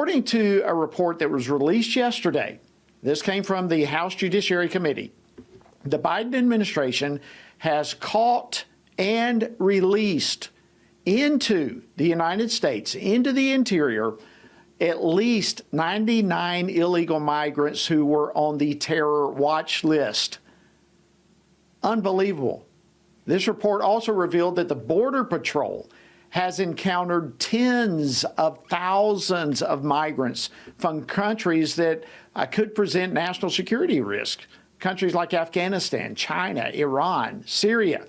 According to a report that was released yesterday, this came from the House Judiciary Committee, the Biden administration has caught and released into the United States, into the interior, at least 99 illegal migrants who were on the terror watch list. Unbelievable. This report also revealed that the Border Patrol has encountered tens of thousands of migrants from countries that could present national security risk. Countries like Afghanistan, China, Iran, Syria.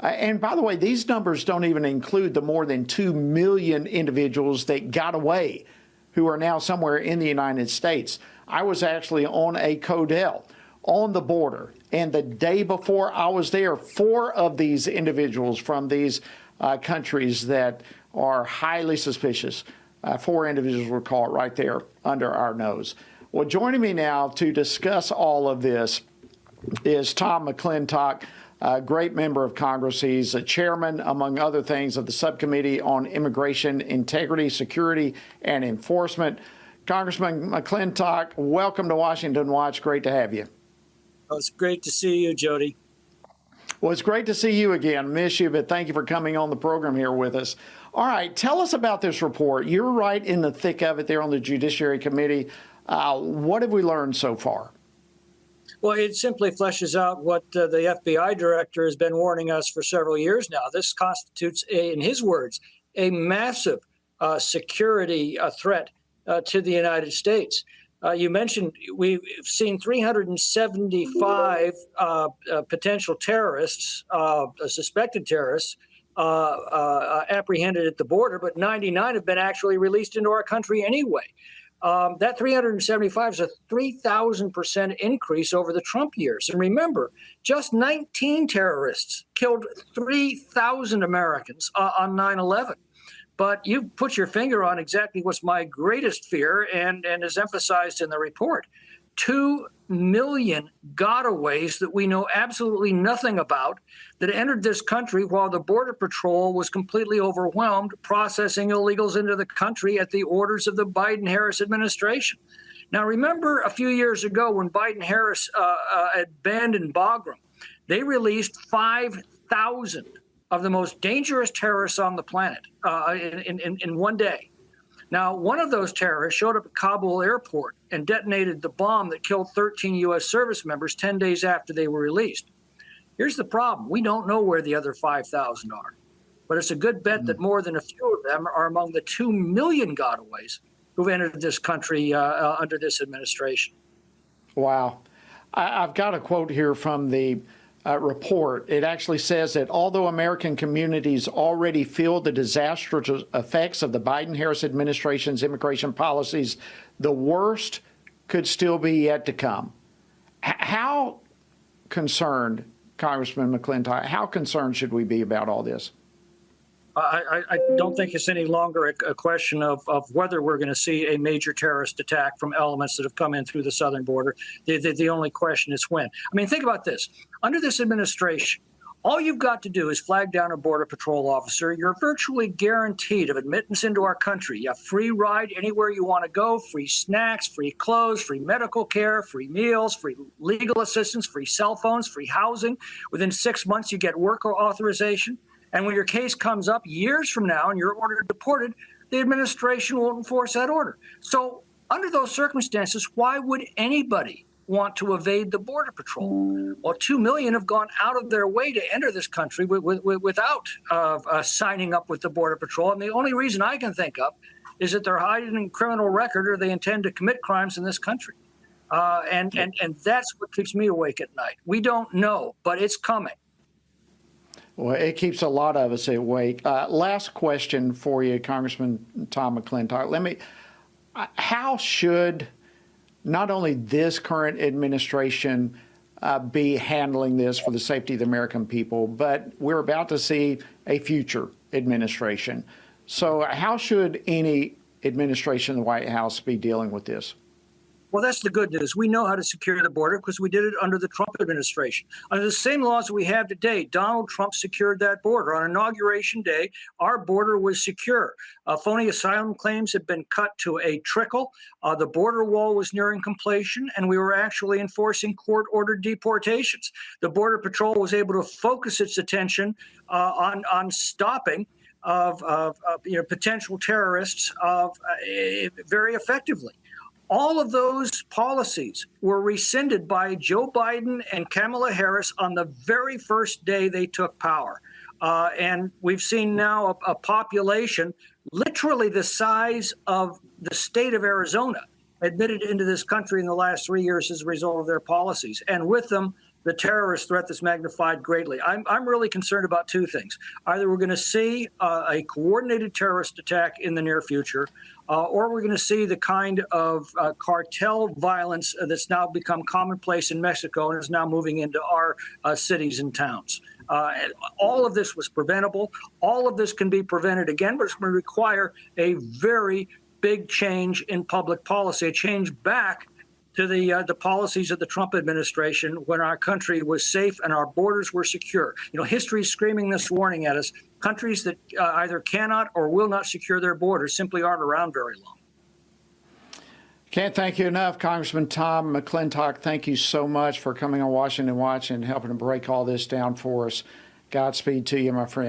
And by the way, these numbers don't even include the more than 2 million individuals that got away who are now somewhere in the United States. I was actually on a Codell on the border, and the day before I was there, 4 of these individuals from these countries that are highly suspicious, 4 individuals were caught right there under our nose. Well, joining me now to discuss all of this is Tom McClintock, a great member of Congress. He's a chairman, among other things, of the Subcommittee on Immigration, Integrity, Security, and Enforcement. Congressman McClintock, welcome to Washington Watch. Great to have you. Oh, it's great to see you, Jody. Well, it's great to see you again. Miss you, but thank you for coming on the program here with us. All right, tell us about this report. You're right in the thick of it there on the Judiciary Committee. What have we learned so far? Well, it simply fleshes out what the FBI director has been warning us for several years now. This constitutes, in his words, a massive security threat to the United States. You mentioned we've seen 375 potential terrorists, suspected terrorists, apprehended at the border, but 99 have been actually released into our country anyway. That 375 is a 3,000% increase over the Trump years. And remember, just 19 terrorists killed 3,000 Americans on 9/11. But you put your finger on exactly what's my greatest fear and is emphasized in the report. 2 million gotaways that we know absolutely nothing about that entered this country while the Border Patrol was completely overwhelmed processing illegals into the country at the orders of the Biden-Harris administration. Now, remember a few years ago when Biden-Harris abandoned Bagram, they released 5,000 of the most dangerous terrorists on the planet in one day. Now, one of those terrorists showed up at Kabul airport and detonated the bomb that killed 13 U.S. service members 10 days after they were released. Here's the problem. We don't know where the other 5,000 are, but it's a good bet that more than a few of them are among the 2 million gotaways who've entered this country under this administration. Wow. I've got a quote here from the report. It actually says that although American communities already feel the disastrous effects of the Biden-Harris administration's immigration policies, the worst could still be yet to come. How concerned, Congressman McClintock, how concerned should we be about all this? I don't think it's any longer a question of whether we're going to see a major terrorist attack from elements that have come in through the southern border. The only question is when. I mean, think about this. Under this administration, all you've got to do is flag down a Border Patrol officer. You're virtually guaranteed of admittance into our country. You have free ride anywhere you want to go, free snacks, free clothes, free medical care, free meals, free legal assistance, free cell phones, free housing. Within 6 months, you get work authorization. And when your case comes up years from now and you're ordered deported, the administration won't enforce that order. So under those circumstances, why would anybody want to evade the Border Patrol? Well, 2 million have gone out of their way to enter this country without signing up with the Border Patrol. And the only reason I can think of is that they're hiding a criminal record or they intend to commit crimes in this country. And that's what keeps me awake at night. We don't know, but it's coming. Well, it keeps a lot of us awake. Last question for you, Congressman Tom McClintock. How should not only this current administration be handling this for the safety of the American people, but we're about to see a future administration. So how should any administration in the White House be dealing with this? Well, that's the good news. We know how to secure the border because we did it under the Trump administration. Under the same laws we have today, Donald Trump secured that border. On Inauguration Day, our border was secure. Phony asylum claims had been cut to a trickle. The border wall was nearing completion, and we were actually enforcing court-ordered deportations. The Border Patrol was able to focus its attention on stopping of potential terrorists very effectively. All of those policies were rescinded by Joe Biden and Kamala Harris on the very first day they took power. And we've seen now a population literally the size of the state of Arizona admitted into this country in the last 3 years as a result of their policies. And with them, the terrorist threat that's magnified greatly. I'm really concerned about two things. Either we're going to see a coordinated terrorist attack in the near future, or we're going to see the kind of cartel violence that's now become commonplace in Mexico and is now moving into our cities and towns. All of this was preventable. All of this can be prevented again, but it's going to require a very big change in public policy, a change back to the policies of the Trump administration when our country was safe and our borders were secure. History is screaming this warning at us. Countries that either cannot or will not secure their borders simply aren't around very long. Can't thank you enough, Congressman Tom McClintock. Thank you so much for coming on Washington Watch and helping to break all this down for us. Godspeed to you, my friend.